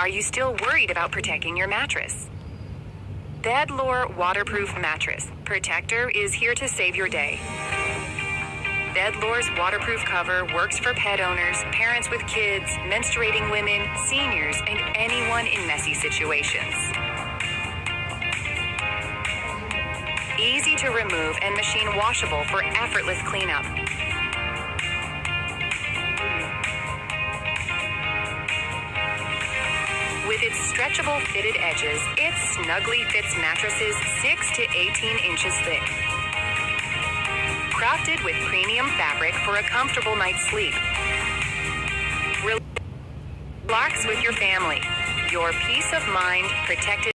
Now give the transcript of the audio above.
Are you still worried about protecting your mattress? BEDLORE Waterproof Mattress Protector is here to save your day. BEDLORE's waterproof cover works for pet owners, parents with kids, menstruating women, seniors, and anyone in messy situations. Easy to remove and machine washable for effortless cleanup. With its stretchable fitted edges, it snugly fits mattresses 6 to 18 inches thick. Crafted with premium fabric for a comfortable night's sleep. Relax with your family. Your peace of mind protected